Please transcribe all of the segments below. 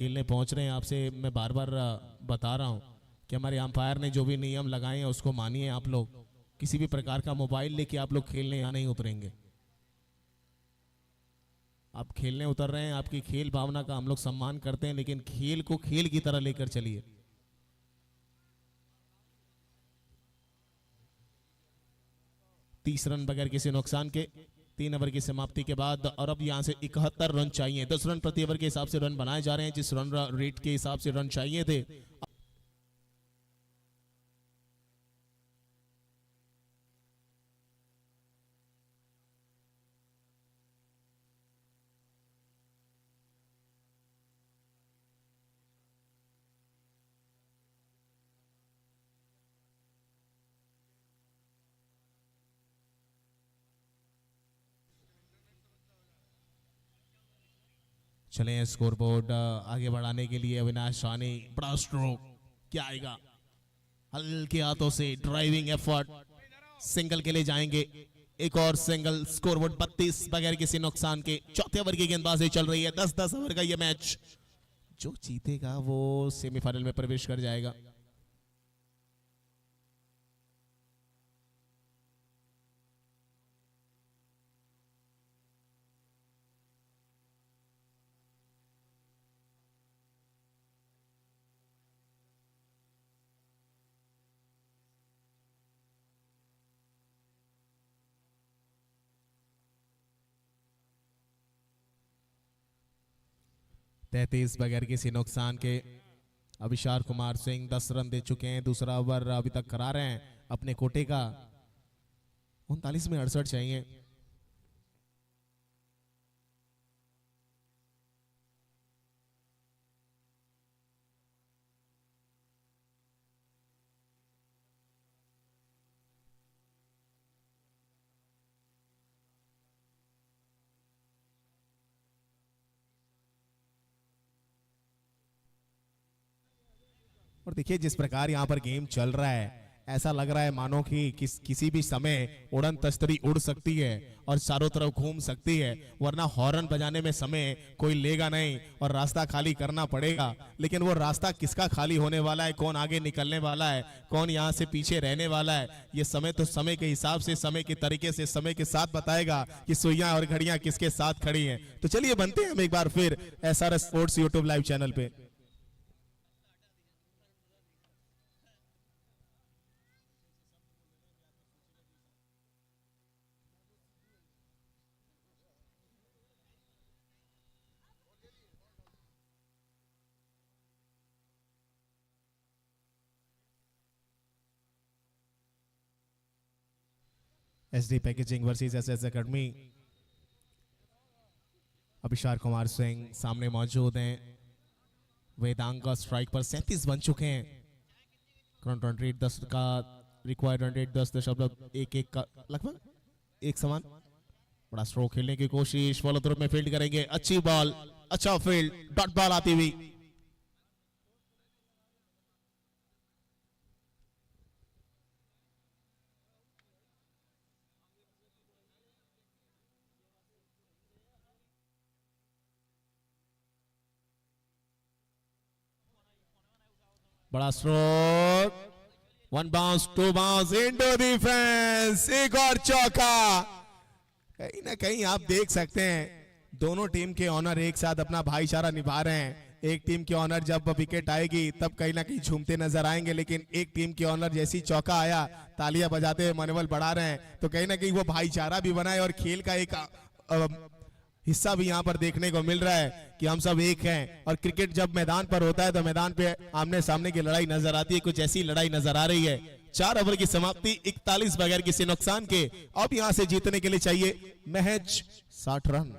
खेलने पहुंच रहे हैं, आपसे मैं बार बार बता रहा हूं कि हमारे अंपायर ने जो भी नियम लगाए हैं उसको मानिए। आप लोग किसी भी प्रकार का मोबाइल लेके आप लोग खेलने यहाँ नहीं उतरेंगे। आप खेलने उतर रहे हैं, आपकी खेल भावना का हम लोग सम्मान करते हैं, लेकिन खेल को खेल की तरह लेकर चलिए। तीस रन बगैर किसी नुकसान के 3 ओवर की समाप्ति के बाद, और अब यहां से 71 रन चाहिए। 10 रन प्रति ओवर के हिसाब से रन बनाए जा रहे हैं, जिस रन रेट के हिसाब से रन चाहिए थे। चले स्कोरबोर्ड आगे बढ़ाने के लिए अविनाश सानी, बड़ा स्ट्रोक, क्या आएगा? हल्के हाथों से ड्राइविंग एफर्ट, सिंगल के लिए जाएंगे। एक और सिंगल, स्कोरबोर्ड 32 बगैर किसी नुकसान के। चौथे ओवर की गेंदबाजी चल रही है, 10-10 ओवर का ये मैच। जो जीतेगा वो सेमीफाइनल में प्रवेश कर जाएगा। तैतीस बगैर किसी नुकसान के अभिषार कुमार सिंह 10 रन दे चुके हैं। दूसरा ओवर अभी तक करा रहे हैं अपने कोटे का। 39 में 68 चाहिए। और देखिए जिस प्रकार यहाँ पर गेम चल रहा है, ऐसा लग रहा है मानो कि किसी भी समय उड़न तस्तरी उड़ सकती है और चारों तरफ घूम सकती है, वरना हॉर्न बजाने में समय कोई लेगा नहीं और रास्ता खाली करना पड़ेगा। लेकिन वो रास्ता किसका खाली होने वाला है, कौन आगे निकलने वाला है, कौन यहाँ से पीछे रहने वाला है, ये समय तो समय के हिसाब से, समय के तरीके से, समय के साथ बताएगा कि सुइयां और घड़ियां किसके साथ खड़ी हैं। तो चलिए बनते हैं हम एक बार फिर SRS sports YouTube live channel पे। SD packaging versus SS academy. Abhishar Kumar Singh सामने मौजूद हैं। वेदांग का स्ट्राइक पर 37 बन चुके हैं। करंट रन रेट 10 का, रिक्वायर्ड रन रेट 10.11 का, लगभग एक समान। बड़ा स्ट्रोक खेलने की कोशिश, फॉलो थ्रू में फील्ड करेंगे। अच्छी बॉल, अच्छा फील्ड, डॉट बॉल आती हुई। बड़ा stroke, 1 bounce, 2 bounce into the fence, एक और चौका। कहीं ना कहीं आप देख सकते हैं दोनों टीम के ऑनर एक साथ अपना भाईचारा निभा रहे हैं। एक टीम के ऑनर जब विकेट आएगी तब कहीं ना कहीं झूमते नजर आएंगे, लेकिन एक टीम के ऑनर जैसी चौका आया तालियां बजाते हुए मनोबल बढ़ा रहे हैं। तो कहीं ना कहीं वो भाईचारा भी बना है और खेल का एक हिस्सा भी यहाँ पर देखने को मिल रहा है कि हम सब एक हैं। और क्रिकेट जब मैदान पर होता है तो मैदान पे आमने सामने की लड़ाई नजर आती है, कुछ ऐसी लड़ाई नजर आ रही है। 4 ओवर की समाप्ति, 41 बगैर किसी नुकसान के। अब यहां से जीतने के लिए चाहिए महज 60 रन।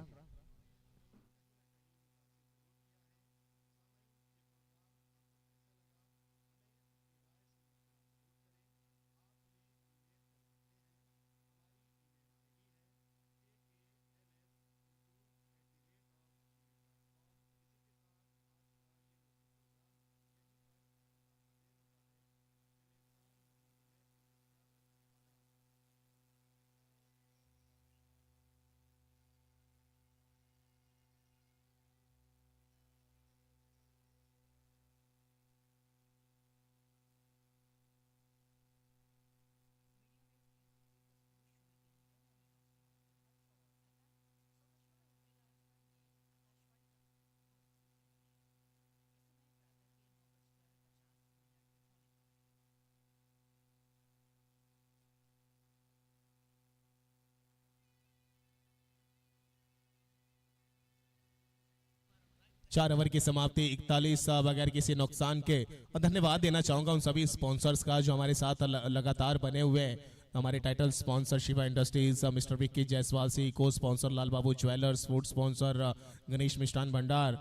4 ओवर की समाप्ति 41 बगैर किसी नुकसान के। और धन्यवाद देना चाहूंगा उन सभी स्पॉन्सर्स का जो हमारे साथ लगातार बने हुए हैं। हमारे title sponsor Shiva industries, mister Vicky Jaiswal सी, cosponsor Lal Babu jewellers, food sponsor Ganesh Mishthan Bhandar,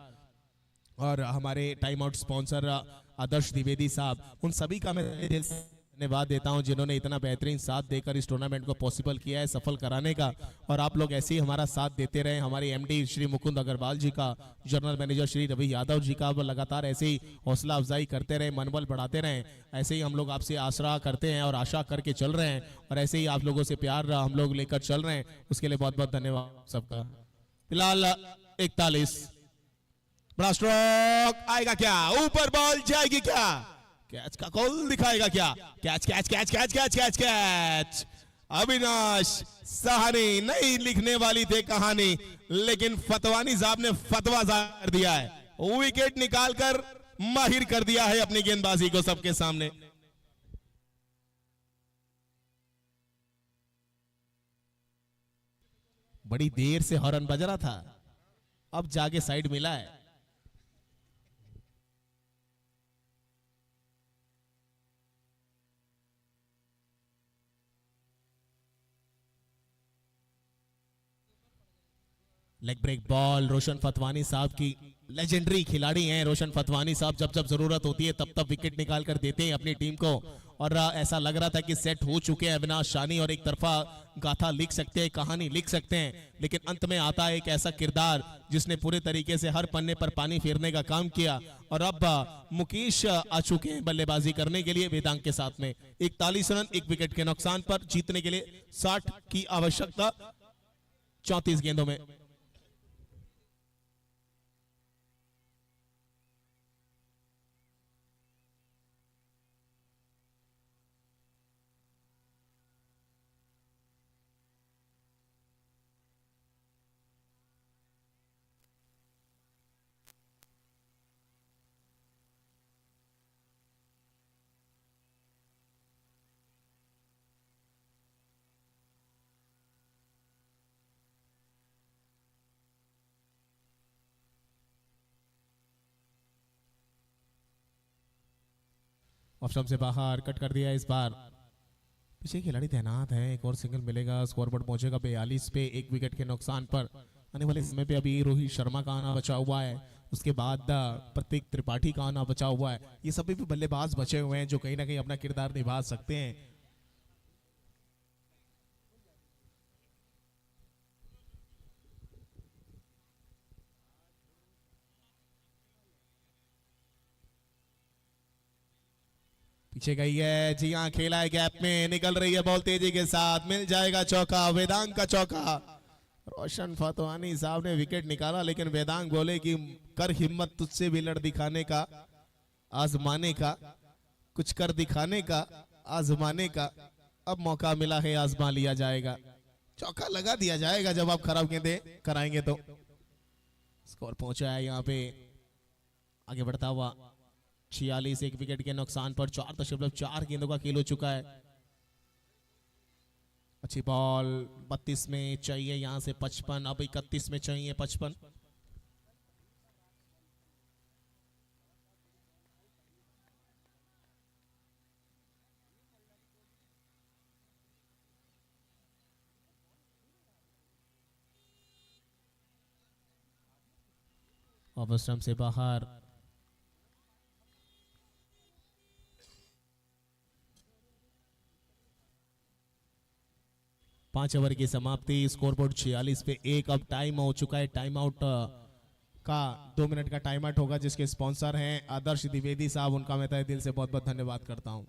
और हमारे time out sponsor Adarsh Dwivedi साहब। उन सभी का मैं दिल से धन्यवाद देता हूं जिन्होंने इतना बेहतरीन साथ देकर इस टूर्नामेंट को पॉसिबल किया है, सफल कराने का। और आप लोग ऐसे ही हमारा साथ देते रहे। हमारे एमडी श्री मुकुंद अग्रवाल जी का, जनरल मैनेजर श्री रवि यादव जी का, वो लगातार ऐसे ही हौसला अफजाई करते रहे, मनोबल बढ़ाते रहे। ऐसे ही हम लोग आपसे आसरा करते हैं और आशा करके चल रहे हैं, और ऐसे ही आप लोगों से प्यार हम लोग लेकर चल रहे हैं। उसके लिए बहुत बहुत धन्यवाद सबका। फिलहाल 41 बड़ा स्ट्रोक आएगा क्या, ऊपर बॉल जाएगी क्या, कैच का कॉल दिखाएगा क्या, catch catch catch catch catch catch catch. Avinash Sahni नहीं लिखने वाली थे कहानी, लेकिन फतवानी साहब ने फतवा जाहिर कर दिया है, विकेट निकालकर माहिर कर दिया है अपनी गेंदबाजी को सबके सामने। बड़ी देर से हॉर्न बज रहा था, अब जाके साइड मिला है। लेग ब्रेक बॉल रोशन फतवानी साहब की, लेजेंडरी खिलाड़ी हैं रोशन फतवानी साहब। जब जब जरूरत होती है तब तब विकेट निकाल कर देते हैं अपनी टीम को। और ऐसा लग रहा था कि सेट हो चुके हैं अविनाश साहनी और एक तरफा गाथा लिख सकते हैं, कहानी लिख सकते हैं, लेकिन अंत में आता है एक ऐसा किरदार जिसने पूरे तरीके से हर पन्ने पर पानी फेरने का काम किया। और अब मुकेश आ चुके हैं बल्लेबाजी करने के लिए वेदांग के साथ में। 41 रन 1 विकेट के नुकसान पर जीतने के लिए 60 की आवश्यकता 34 गेंदों में। ऑप्शन से बाहर कट कर दिया इस बार। पीछे खिलाड़ी तैनात है, एक और सिंगल मिलेगा, स्कोरबोर्ड पहुंचेगा 42 पे 1 विकेट के नुकसान पर। आने वाले समय पे अभी रोहित शर्मा का आना बचा हुआ है, उसके बाद प्रतीक त्रिपाठी का आना बचा हुआ है। ये सभी भी बल्लेबाज बचे हुए हैं जो कहीं ना कहीं अपना किरदार निभा सकते हैं। पीछे गई है जी हाँ, खेला है गैप में, निकल रही है बॉल तेजी के साथ, मिल जाएगा चौका, वेदांग का चौका। रोशन फतवानी साहब ने विकेट निकाला, लेकिन वेदांग बोले कि कर हिम्मत तुझसे भी लड़ दिखाने का, आजमाने का, कुछ कर दिखाने का, आजमाने का। अब मौका मिला है, आजमा लिया जाएगा, चौका लगा दिया जाएगा जब आप खराब गेंदें कराएंगे तो। स्कोर पहुंचा है यहाँ पे आगे बढ़ता हुआ 46 1 विकेट के नुकसान पर 4.4 गेंदों का खेल हो चुका है। अच्छी बॉल 32 में चाहिए यहां से 55, अब 31 में चाहिए 55। ओवर स्टंप से बाहर। पांच ओवर की समाप्ति, स्कोरबोर्ड 46 पे 1। अब टाइम हो चुका है, टाइम आउट का 2 मिनट का टाइम आउट होगा, जिसके स्पॉन्सर हैं आदर्श द्विवेदी साहब। उनका मैं तहे दिल से बहुत बहुत धन्यवाद करता हूं।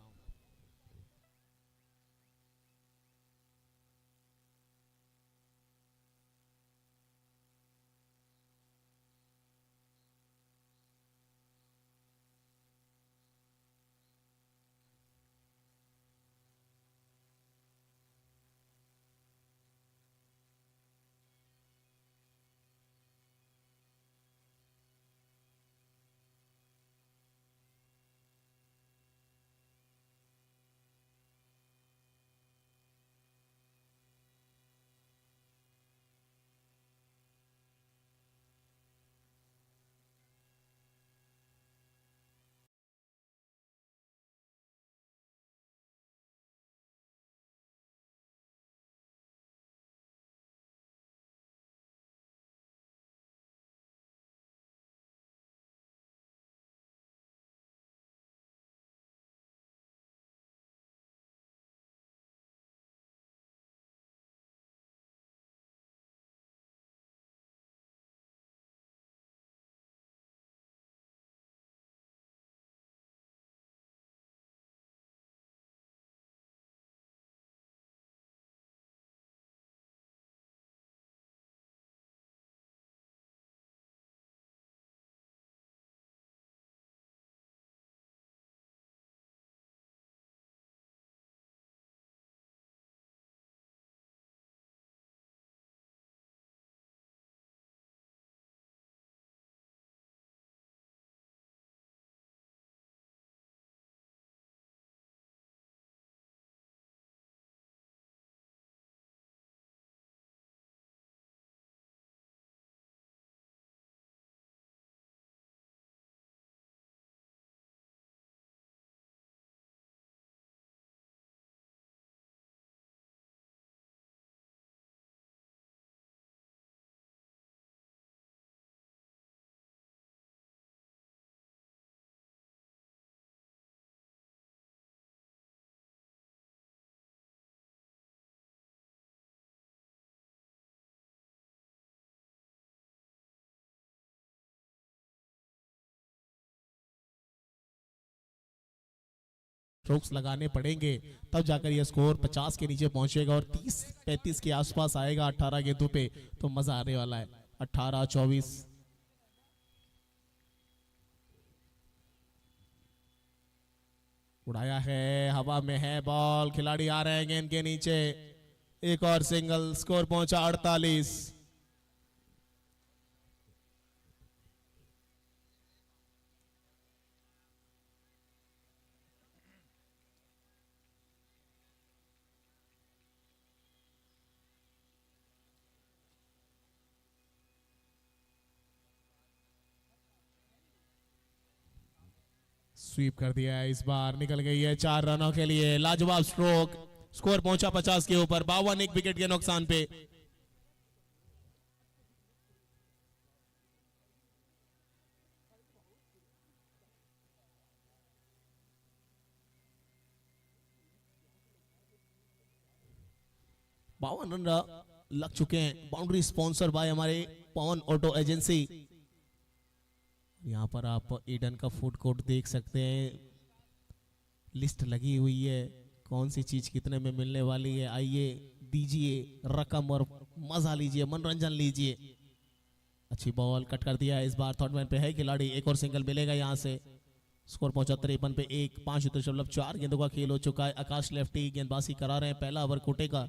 स्ट्रोक्स लगाने पड़ेंगे, तब जाकर यह स्कोर 50 के नीचे पहुंचेगा और 30-35 के आसपास आएगा 18 गेंदों पे, तो मजा आने वाला है। 18-24 उड़ाया है, हवा में है बॉल, खिलाड़ी आ रहे हैं गेंद के नीचे, एक और सिंगल, स्कोर पहुंचा 48। स्वीप कर दिया है, इस बार निकल गई है 4 रनों के लिए, लाजवाब स्ट्रोक, स्कोर पहुंचा 50 के ऊपर, 52 एक विकेट के नुकसान पे। बावन रन लग चुके हैं, बाउंड्री स्पॉन्सर बाय हमारे पवन ऑटो एजेंसी। यहाँ पर आप ईडन का फूड कोर्ट देख सकते हैं, लिस्ट लगी हुई है, कौन सी चीज कितने में मिलने वाली है, आइए दीजिए रकम और मजा लीजिए, मनोरंजन लीजिए। अच्छी बॉल कट कर दिया है, इस बार थर्ड मैन पे है खिलाड़ी, एक और सिंगल मिलेगा यहाँ से। स्कोर पहुंचा 53 पे 1, 5.4 गेंदों का खेल हो चुका है। आकाश लेफ्टी गेंदबाजी करा रहे हैं, पहला ओवर कोटे का।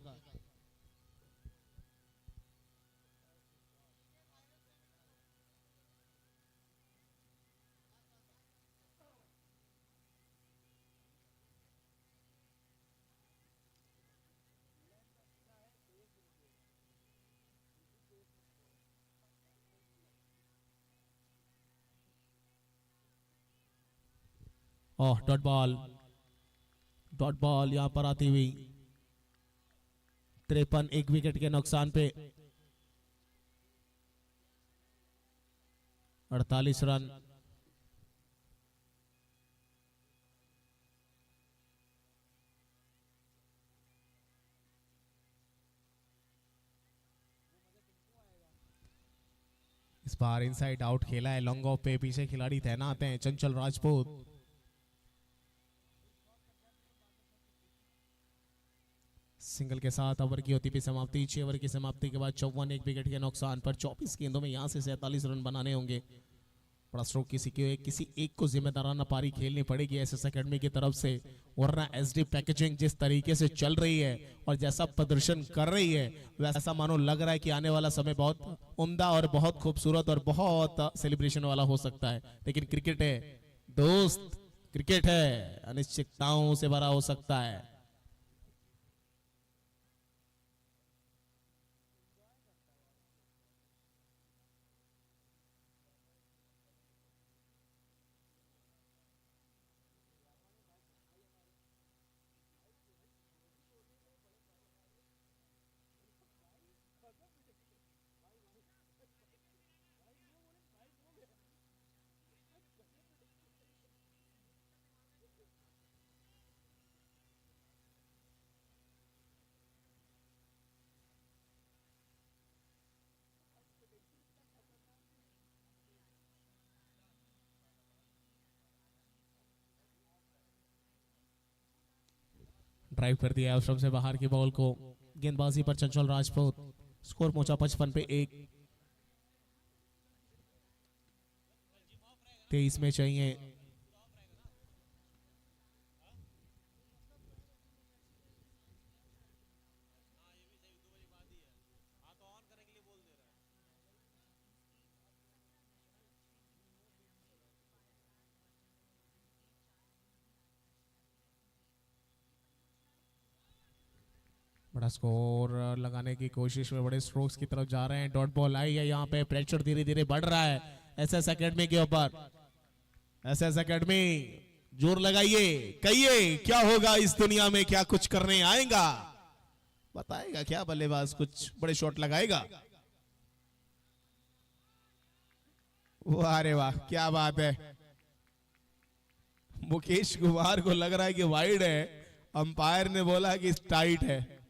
ओह डॉट बॉल यहां पर आती हुई, 53 एक विकेट के नुकसान पे, 48 रन। इस बार इनसाइड आउट खेला है, लॉन्ग ऑफ पे पीछे खिलाड़ी तैनात हैं, चंचल राजपूत। सिंगल के साथ ओवर की होती भी समाप्ति, 6 ओवर की समाप्ति के बाद 54 एक विकेट के नुकसान पर 24 गेंदों में यहां से 47 रन बनाने होंगे। बड़ा स्ट्रोक किसी एक को जिम्मेदाराना पारी खेलनी पड़ेगी एसएस एकेडमी की तरफ से, वरना एसडी पैकेजिंग जिस तरीके से चल रही है और जैसा प्रदर्शन कर रही है, वैसा मानो लग रहा है कि आने वाला समय बहुत उम्दा और बहुत खूबसूरत और बहुत सेलिब्रेशन वाला हो सकता है। लेकिन क्रिकेट है दोस्त, क्रिकेट है, अनिश्चितताओं से भरा हो सकता है। ड्राइव कर दिया है से बाहर की बॉल को, गेंदबाजी पर चंचल राजपूत। स्कोर पहुंचा 55 पे 1, 23 में चाहिए। बड़ा स्कोर लगाने की कोशिश में बड़े स्ट्रोक्स की तरफ जा रहे हैं। डॉट बॉल आई है, यहाँ पे प्रेशर धीरे धीरे बढ़ रहा है एसएस एकेडमी के ऊपर। एसएस एकेडमी जोर लगाइए, कहिए क्या होगा इस दुनिया में, क्या कुछ करने आएगा, बताएगा क्या बल्लेबाज, कुछ बड़े शॉट लगाएगा। वाह रे वाह, क्या बात है। मुकेश कुमार को लग रहा है कि वाइड है, अंपायर ने बोला कि टाइट है।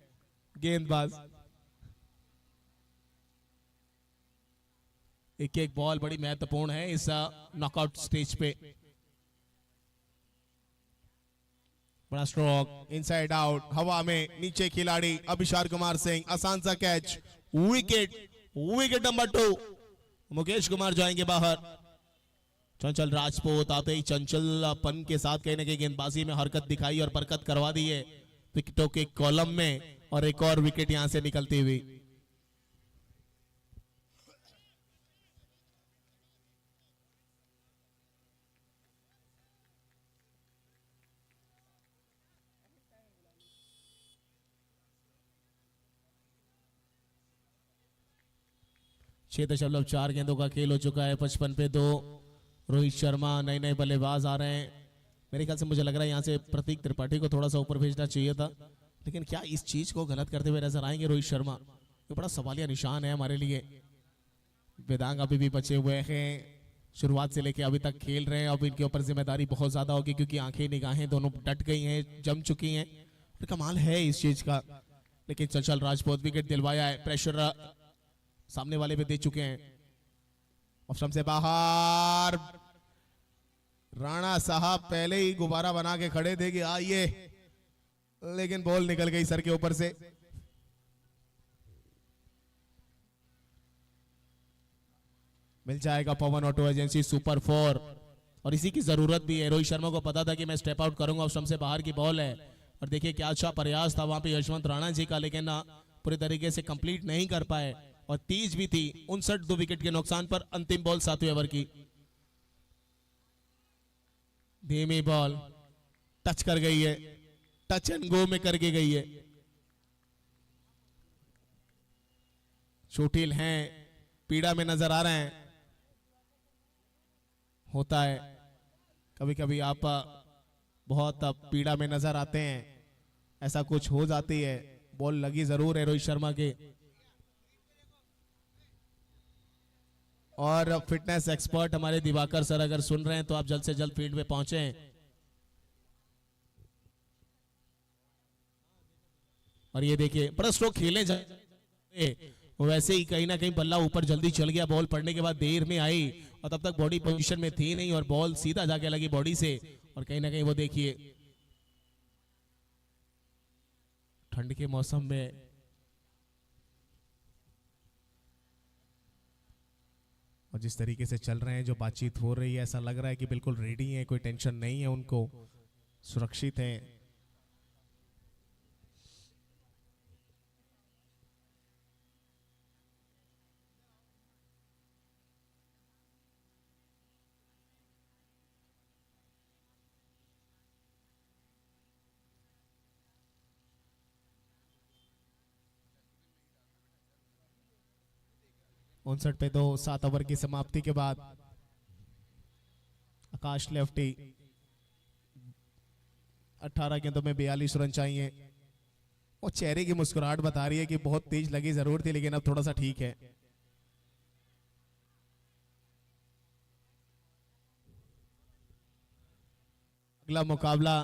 गेंदबाज एक बॉल बड़ी महत्वपूर्ण है इस नॉकआउट स्टेज पे। बड़ा स्ट्रोक, इनसाइड आउट, हवा में नीचे खिलाड़ी अभिषार कुमार सिंह, आसान सा catch, wicket, wicket number 2। Mukesh Kumar जाएंगे बाहर। चंचल राजपूत आते ही चंचलपन के साथ कहीं ना कहीं गेंदबाजी में हरकत दिखाई और बरकत करवा दी है विकेटों के कॉलम में, और एक और विकेट यहां से निकलती हुई। छह 6.4 गेंदों का खेल हो चुका है, 55 पे 2। रोहित शर्मा, नए नए बल्लेबाज आ रहे हैं। मेरे ख्याल से मुझे लग रहा है यहां से प्रतीक त्रिपाठी को थोड़ा सा ऊपर भेजना चाहिए था, लेकिन क्या इस चीज को गलत करते हुए नजर आएंगे रोहित शर्मा? ये बड़ा सवालिया निशान है हमारे लिए। वेदांग अभी भी बचे हुए हैं, शुरुआत से लेके अभी तक खेल रहे हैं। अब इनके ऊपर जिम्मेदारी बहुत ज्यादा होगी क्योंकि आंखें निगाहें दोनों डट गई हैं, जम चुकी हैं। और कमाल है इस चीज का, लेकिन चंचल राजपूत विकेट दिलवाया है, प्रेशर सामने वाले पे दे चुके हैं। ऑप्शन से बाहर, राणा साहब पहले ही गुब्बारा बना के खड़े थे कि आइए, लेकिन बॉल निकल गई सर के ऊपर से। मिल जाएगा पवन ऑटो एजेंसी सुपर 4, और इसी की जरूरत भी है। रोहित शर्मा को पता था कि मैं स्टेप आउट करूंगा, ऑप्शन से बाहर की बॉल है, और देखिए क्या अच्छा प्रयास था वहां पे यशवंत राणा जी का, लेकिन पूरी तरीके से कंप्लीट नहीं कर पाए, और तेज भी थी। 59 2 विकेट के नुकसान पर अंतिम बॉल 7वें ओवर की। धीमी बॉल टच कर गई है, टच एंड गो में करके गई है। चोटिल हैं, पीड़ा में नजर आ रहे हैं। होता है कभी कभी, आप बहुत पीड़ा में नजर आते हैं, ऐसा कुछ हो जाती है। बॉल लगी जरूर है रोहित शर्मा के, और फिटनेस एक्सपर्ट हमारे दिवाकर सर अगर सुन रहे हैं तो आप जल्द से जल्द फील्ड में पहुंचे। और ये देखिए बड़ा स्ट्रोक खेले जाए, वैसे ही कहीं ना कहीं बल्ला ऊपर जल्दी चल गया, बॉल पड़ने के बाद देर में आई, और तब तक बॉडी पोजीशन में थी नहीं, और बॉल सीधा जाके लगी बॉडी से। और कहीं ना कहीं वो देखिए ठंड के मौसम में और जिस तरीके से चल रहे हैं, जो बातचीत हो रही है, ऐसा लग रहा है कि बिल्कुल रेडी है, कोई टेंशन नहीं है उनको, सुरक्षित है। उनसठ पे 2, 7 ओवर की समाप्ति के बाद आकाश लेफ्टी 18 गेंदों में 42 रन चाहिए। वो चेहरे की मुस्कुराहट बता रही है कि बहुत तेज लगी जरूर थी, लेकिन अब थोड़ा सा ठीक है। अगला मुकाबला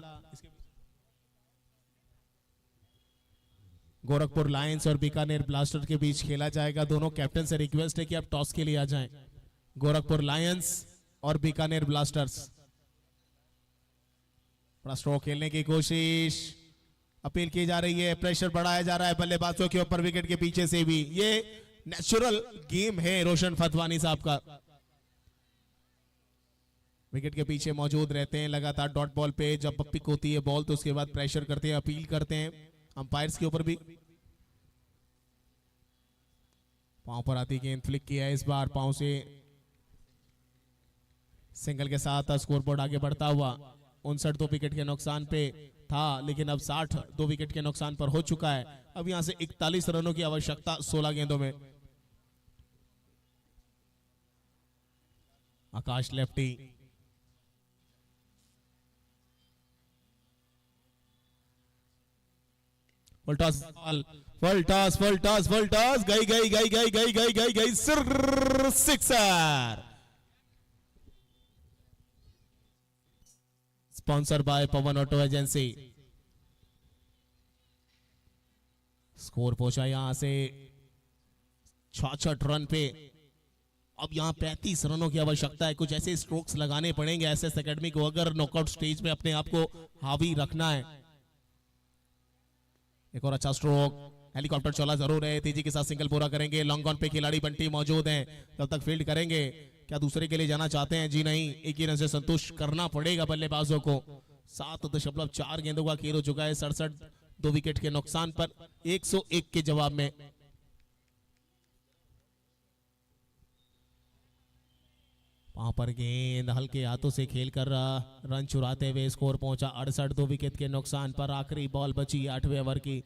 गोरखपुर लायंस और बीकानेर ब्लास्टर के बीच खेला जाएगा। दोनों कैप्टन से रिक्वेस्ट है कि आप टॉस के लिए आ जाएं। गोरखपुर लायंस और बीकानेर ब्लास्टर्स। बड़ा स्ट्रोक खेलने की कोशिश, अपील की जा रही है, प्रेशर बढ़ाया जा रहा है बल्लेबाजों के ऊपर विकेट के पीछे से भी। ये नेचुरल गेम है रोशन फतवानी साहब का। विकेट के पीछे मौजूद रहते हैं लगातार डॉट बॉल पे। जब पिक होती है बॉल तो उसके बाद प्रेशर करते हैं, अपील करते हैं अंपायर्स के ऊपर भी। पांव पर आती गेंद फ्लिक किया है इस बार, पांव से सिंगल के साथ स्कोरबोर्ड आगे बढ़ता हुआ। 59 2 विकेट के नुकसान पे था, लेकिन अब 60 2 विकेट के नुकसान पर हो चुका है। अब यहां से 41 रनों की आवश्यकता 16 गेंदों में। Akash lefty, full toss, full toss, full toss, full toss, गई गई गई गई गई गई गई गई, sixer. Sponsor by Pawan auto agency. Score पहुंचा यहां से 66 रन पे। अब यहां 35 रनों की आवश्यकता है। कुछ ऐसे स्ट्रोक्स लगाने पड़ेंगे एसएस एकेडमी को अगर नॉकआउट स्टेज में अपने आप को हावी रखना है। एक और अच्छा स्ट्रोक, हेलीकॉप्टर चौला जरूर है, तेजी के साथ सिंगल पूरा करेंगे, लॉन्ग ऑन पे खिलाड़ी बंटी मौजूद हैं, जब तक फील्ड करेंगे। क्या दूसरे के लिए जाना चाहते हैं? जी नहीं, एक ही रन से संतुष्ट करना पड़ेगा बल्लेबाजों को। 7.4 गेंदों का खेल हो चुका है, 67 2 विकेट के नुकसान पर 101 के जवाब में। वहां पर गेंद हल्के हाथों से खेलकर रन चुराते हुए स्कोर पहुंचा 68 2 विकेट के नुकसान पर। आखिरी बॉल बची 8वें ओवर की।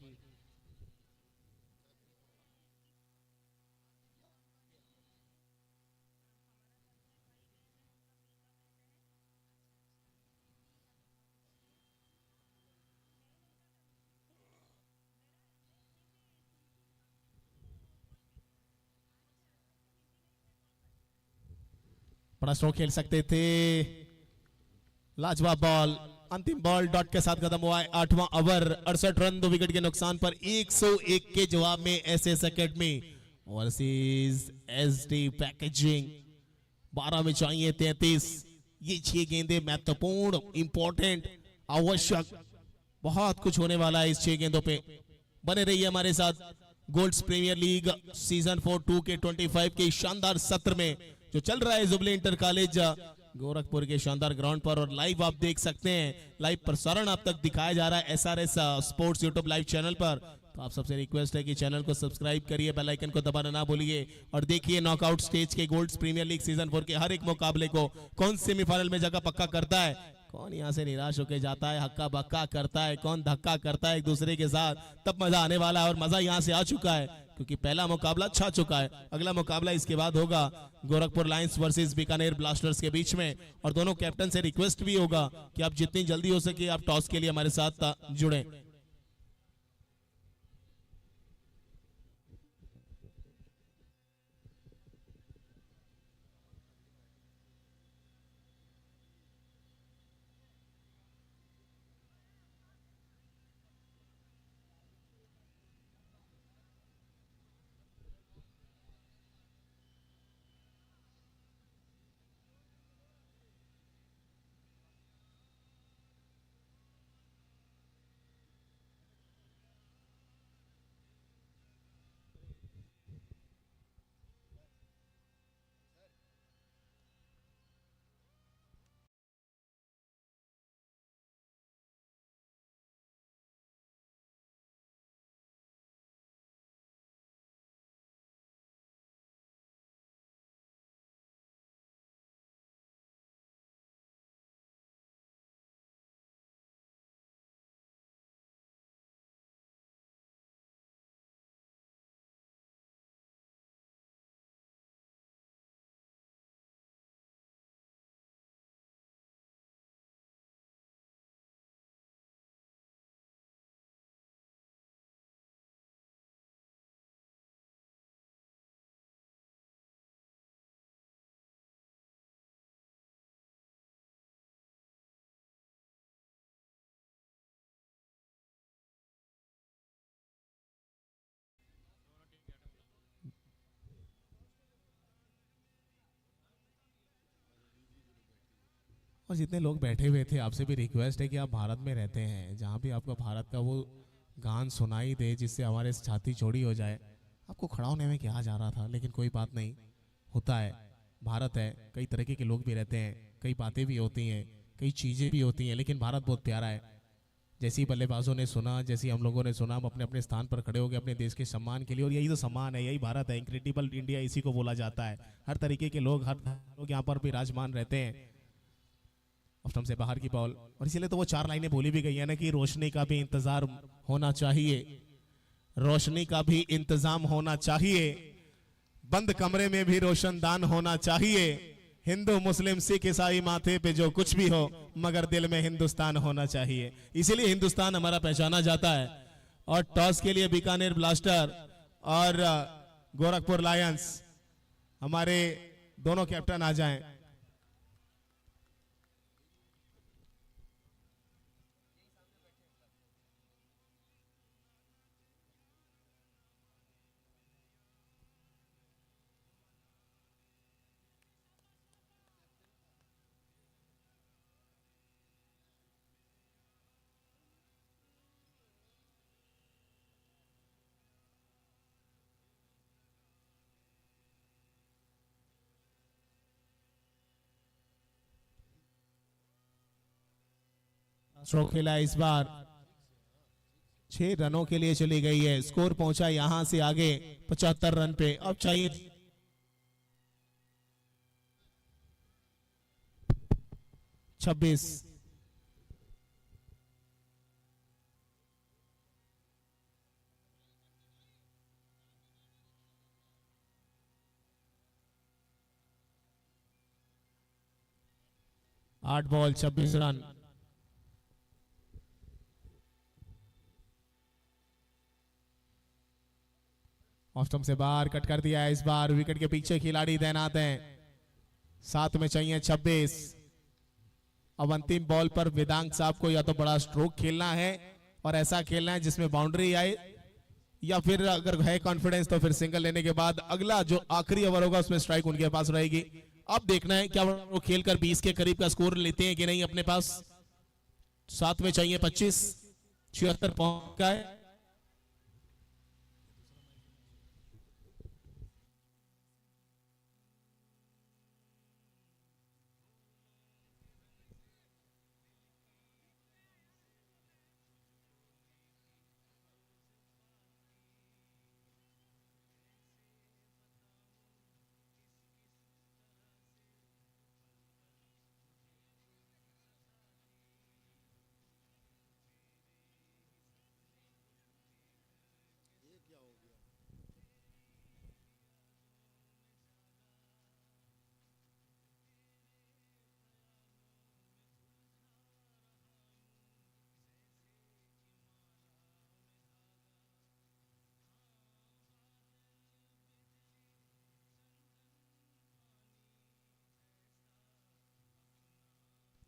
बड़ा स्ट्रोक खेल सकते थे, लाजवाब बॉल, अंतिम बॉल डॉट के साथ खत्म हुआ है 8वां ओवर। 68 रन 2 विकेट के नुकसान पर 101 के जवाब में SS academy versus SD packaging. 12 में चाहिए 33। ये 6 गेंदें महत्वपूर्ण, इंपॉर्टेंट, आवश्यक, बहुत कुछ होने वाला है इस 6 गेंदों पे। बने रहिए हमारे साथ गोल्ड्स प्रीमियर लीग सीजन 4 2 के 25 के शानदार सत्र में जो चल रहा है जुबली इंटर कॉलेज गोरखपुर के शानदार ग्राउंड पर। और लाइव आप देख सकते हैं, लाइव प्रसारण आप तक दिखाया जा रहा है SRS sports YouTube live channel पर। तो आप सबसे रिक्वेस्ट है कि चैनल को सब्सक्राइब करिए, बेल आइकन को दबाना ना भूलिए और देखिए नॉकआउट स्टेज के गोल्ड्स प्रीमियर लीग सीजन 4 के हर एक मुकाबले को। कौन सेमीफाइनल में जगह पक्का करता है, कौन यहां से निराश होकर जाता है, हक्का बक्का करता है, कौन धक्का करता है एक दूसरे के साथ, तब मजा आने वाला है। और मजा यहां से आ चुका है क्योंकि पहला मुकाबला छा चुका है। अगला मुकाबला इसके बाद होगा Gorakhpur Lions versus Bikaner blasters के बीच में। और दोनों कैप्टन से रिक्वेस्ट भी होगा कि आप जितनी जल्दी हो सके आप टॉस के लिए हमारे साथ जुड़े। और जितने लोग बैठे हुए थे, आपसे भी रिक्वेस्ट है कि आप भारत में रहते हैं, जहाँ भी आपको भारत का वो गान सुनाई दे जिससे हमारे छाती चौड़ी हो जाए। आपको खड़ा होने में क्या जा रहा था, लेकिन कोई बात नहीं, होता है, भारत है, कई तरीके के लोग भी रहते हैं, कई बातें भी होती हैं, कई चीज़ें भी होती हैं, लेकिन भारत बहुत प्यारा है। जैसी बल्लेबाजों ने सुना, जैसी हम लोगों ने सुना, हम अपने अपने स्थान पर खड़े हो गए अपने देश के सम्मान के लिए। और यही तो सम्मान है, यही भारत है, इनक्रेडिबल इंडिया इसी को बोला जाता है। हर तरीके के लोग, हर लोग यहाँ पर भी विराजमान रहते हैं। ऑफ से बाहर की बॉल, और इसीलिए तो वो 4 लाइनें बोली भी गई है ना कि रोशनी का भी इंतजार होना चाहिए, रोशनी का भी इंतजाम होना चाहिए, बंद कमरे में भी रोशनदान होना चाहिए। हिंदू मुस्लिम सिख ईसाई माथे पे जो कुछ भी हो, मगर दिल में हिंदुस्तान होना चाहिए। इसीलिए हिंदुस्तान हमारा पहचाना जाता है। और टॉस के लिए बीकानेर ब्लास्टर और गोरखपुर लायंस, हमारे दोनों कैप्टन आ जाएं। स्ट्रोक खेला इस बार, 6 रनों के लिए चली गई है, स्कोर पहुंचा यहां से आगे 75 रन पे। अब चाहिए 26। आठ बॉल 26 रन। ऑफ स्टंप से बाहर कट कर दिया है इस बार, विकेट के पीछे खिलाड़ी तैनात हैं, साथ में चाहिए 26। अब अंतिम बॉल पर वेदांग साहब को या तो बड़ा स्ट्रोक खेलना है और ऐसा खेलना है जिसमें बाउंड्री आए, या फिर अगर है कॉन्फिडेंस तो फिर सिंगल लेने के बाद अगला जो आखिरी ओवर होगा उसमें स्ट्राइक उनके पास रहेगी। अब देखना है क्या वो खेलकर 20 के करीब का स्कोर लेते हैं कि नहीं अपने पास। साथ में चाहिए 25, 76 पहुंच का है।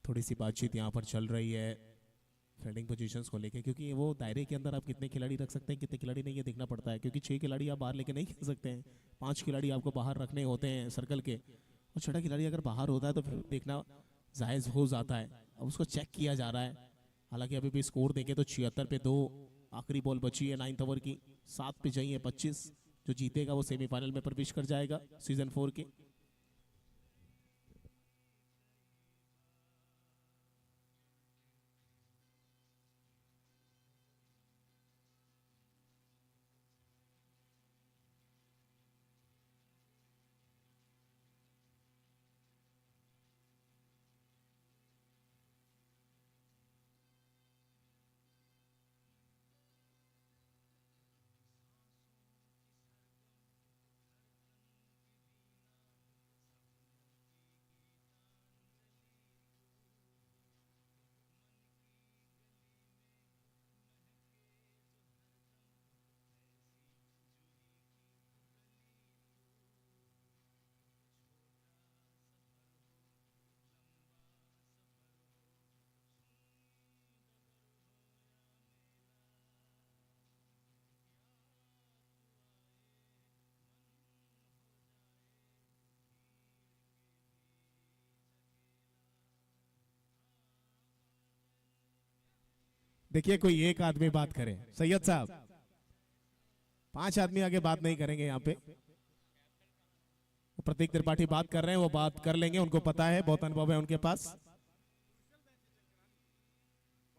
थोड़ी सी बातचीत यहाँ पर चल रही है फील्डिंग पोजीशंस को लेके, क्योंकि वो दायरे के अंदर आप कितने खिलाड़ी रख सकते हैं कितने खिलाड़ी नहीं, ये देखना पड़ता है, क्योंकि 6 खिलाड़ी आप बाहर लेके नहीं खेल सकते हैं, 5 खिलाड़ी आपको बाहर रखने होते हैं सर्कल के, और 6ठा खिलाड़ी अगर बाहर होता है तो फिर देखना जायज़ हो जाता है। अब उसको चेक किया जा रहा है, हालांकि अभी भी स्कोर देखें तो 76 पे 2, आखिरी बॉल बची है 9th ओवर की, 7 पे चाहिए 25, जो जीतेगा वो सेमीफाइनल में प्रवेश कर जाएगा सीजन 4 के। देखिए कोई एक आदमी बात करे, सैयद साहब 5 आदमी आगे बात नहीं करेंगे यहाँ पे। प्रतीक त्रिपाठी बात कर रहे हैं, वो बात कर लेंगे, उनको पता है, बहुत अनुभव है उनके पास।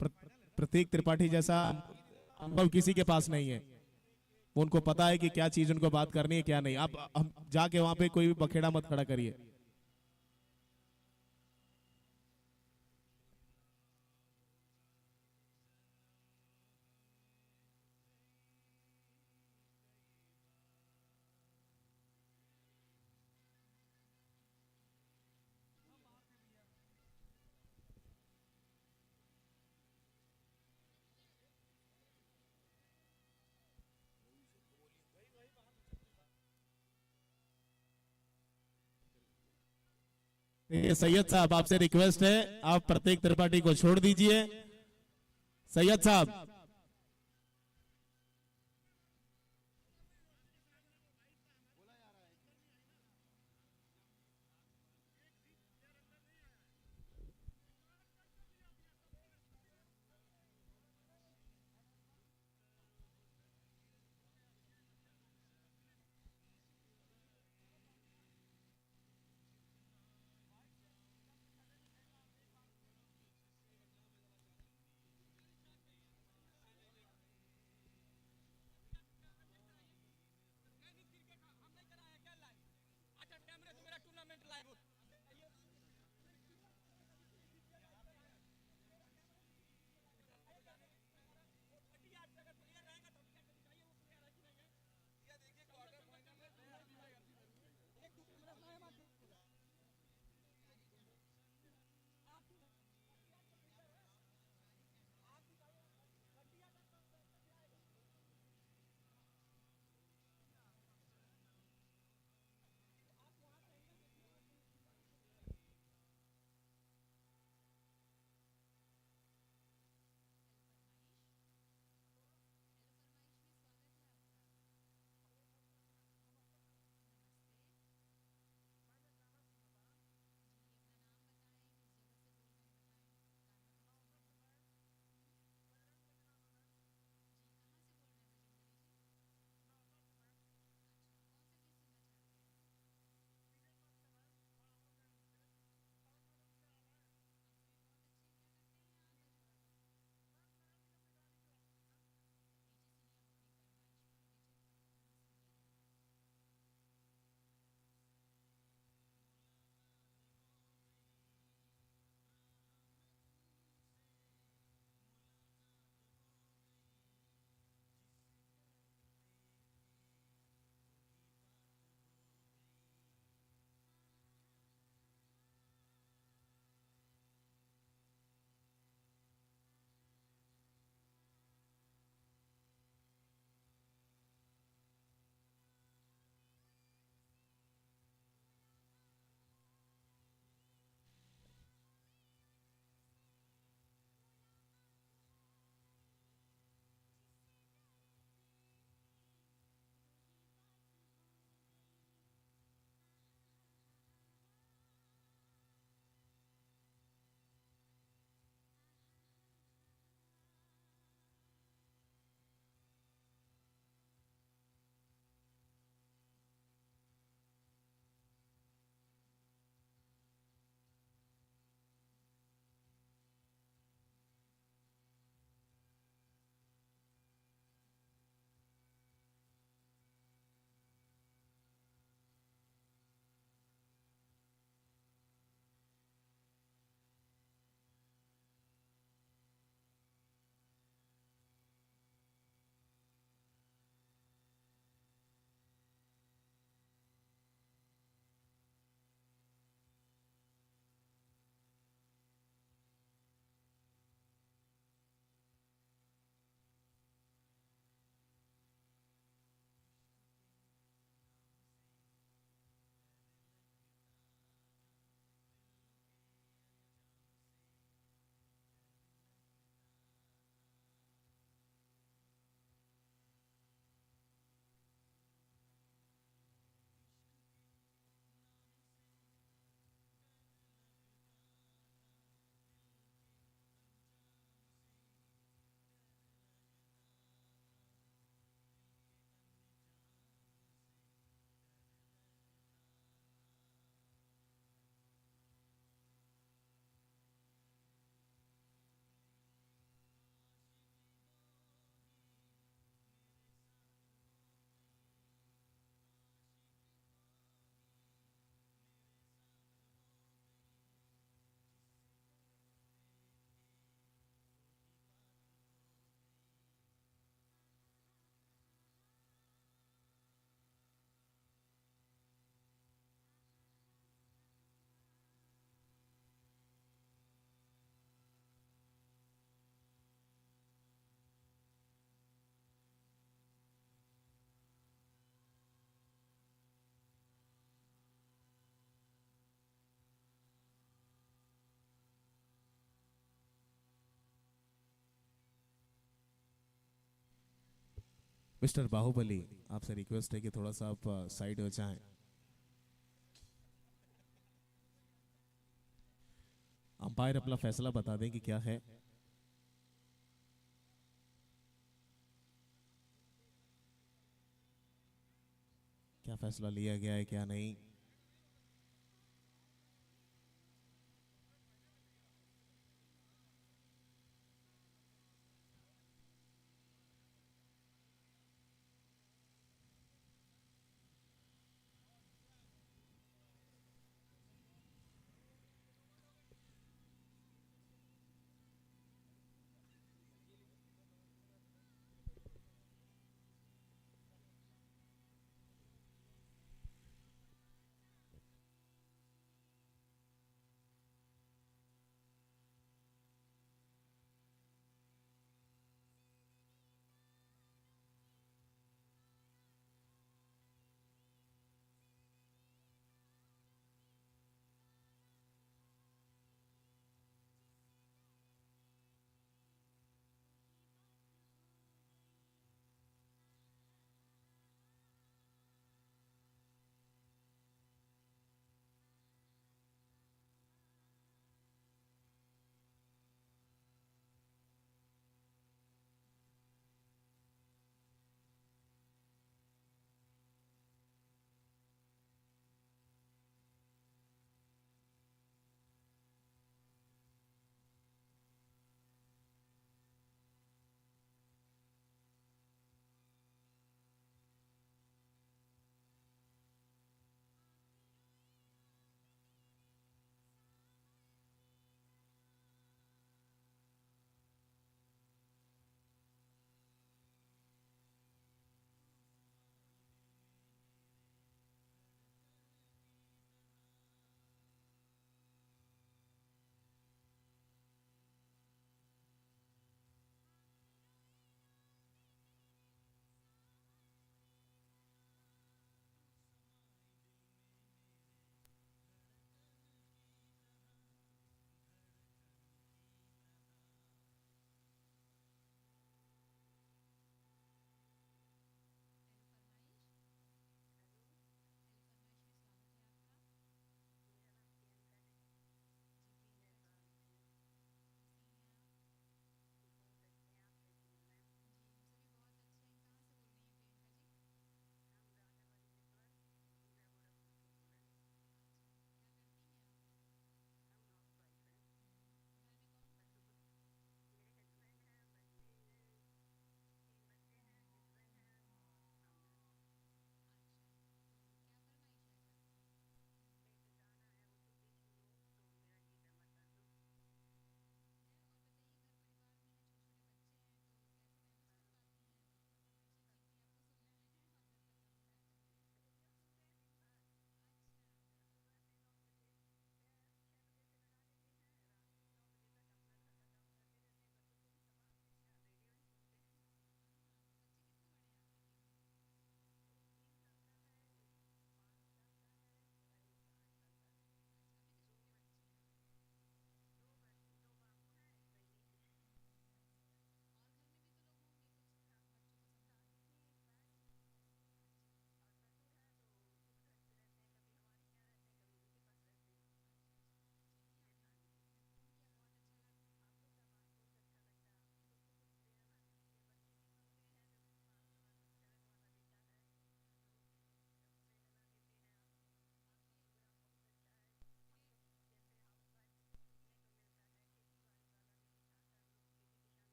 प्रतीक त्रिपाठी जैसा अनुभव किसी के पास नहीं है, उनको पता है कि क्या चीज उनको बात करनी है क्या नहीं। आप हम जाके वहां पे कोई बखेड़ा मत खड़ा करिए। सैयद साहब आपसे रिक्वेस्ट है, आप प्रतीक त्रिपाठी को छोड़ दीजिए। सैयद साहब मिस्टर बाहुबली, आपसे रिक्वेस्ट है कि थोड़ा सा आप साइड हो जाएं। अंपायर अपना फैसला बता दें कि क्या है। क्या फैसला लिया गया है, क्या नहीं।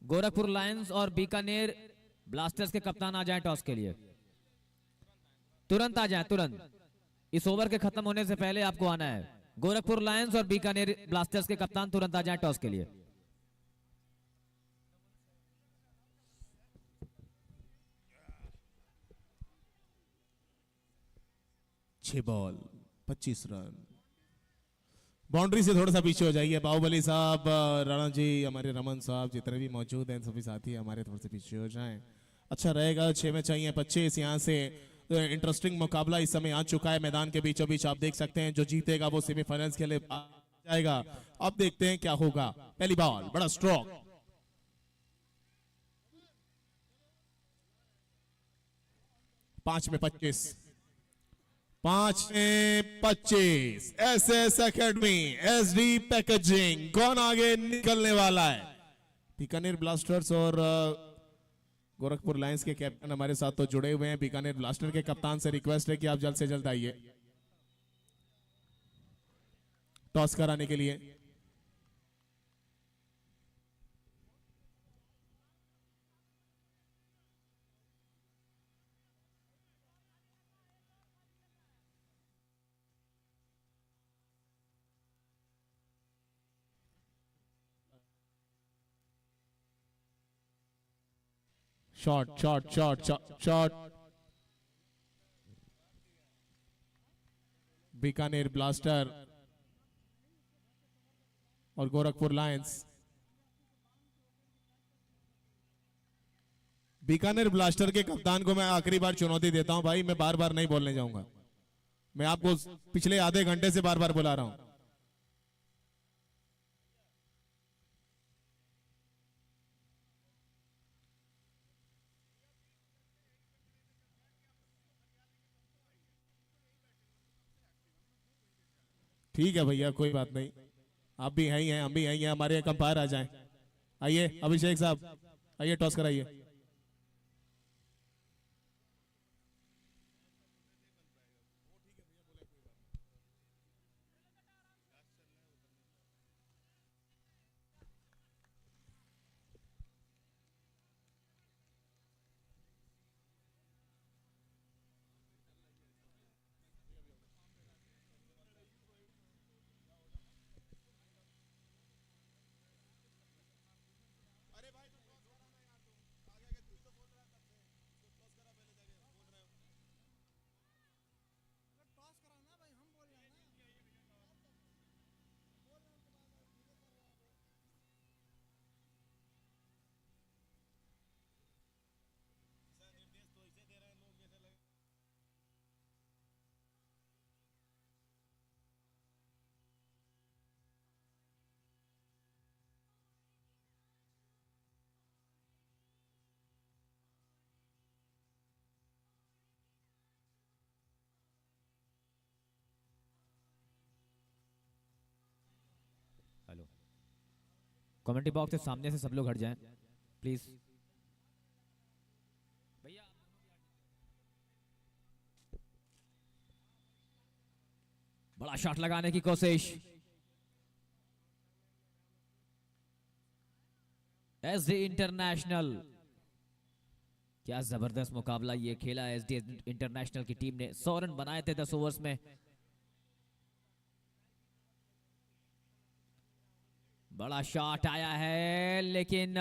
गोरखपुर लायंस और बीकानेर ब्लास्टर्स के कप्तान आ जाएं टॉस के लिए। तुरंत आ जाएं, तुरंत। इस ओवर के खत्म होने से पहले आपको आना है। गोरखपुर लायंस और बीकानेर ब्लास्टर्स के कप्तान तुरंत आ जाएं टॉस के लिए। 6 बॉल 25 रन। बाउंड्री से थोड़ा सा पीछे हो जाइए। बाहुबली साहब, राणा जी, हमारे रमन साहब, जितने भी मौजूद हैं सभी साथी हमारे थोड़े से पीछे हो जाएं, अच्छा रहेगा। 6 में चाहिए 25। यहाँ से इंटरेस्टिंग मुकाबला इस समय आ चुका है मैदान के बीचों बीच। आप देख सकते हैं जो जीतेगा वो सेमीफाइनल्स के लिए जाएगा। अब देखते हैं क्या होगा। पहली बॉल, बड़ा स्ट्रोक, 5 में 25, 5 में 25। SS एकेडमी, SD पैकेजिंग, कौन आगे निकलने वाला है? बीकानेर ब्लास्टर्स और गोरखपुर लायंस के कैप्टन हमारे साथ तो जुड़े हुए हैं। बीकानेर ब्लास्टर के कप्तान से रिक्वेस्ट है कि आप जल्द से जल्द आइए टॉस कराने के लिए। Shot shot shot shot. Bikaner blaster और गोरखपुर लायंस। बीकानेर ब्लास्टर के कप्तान को मैं आखिरी बार चुनौती देता हूं भाई, मैं बार बार नहीं बोलने जाऊंगा। मैं आपको पिछले आधे घंटे से बार बार बुला रहा हूं। ठीक है भैया, कोई बात नहीं, आप भी यही हैं, हम भी यही हैं। हमारे यहाँ कंपायर आ जाएं। आइए अभिषेक साहब, आइए टॉस कराइए। हेलो, कमेंट्री बॉक्स के सामने से सब लोग हट जाएं प्लीज। भैया बड़ा शॉट लगाने की कोशिश। एसडी इंटरनेशनल, क्या जबरदस्त मुकाबला ये खेला एसडी इंटरनेशनल की टीम ने। 100 रन बनाए थे 10 ओवर्स में। बड़ा शॉट आया है लेकिन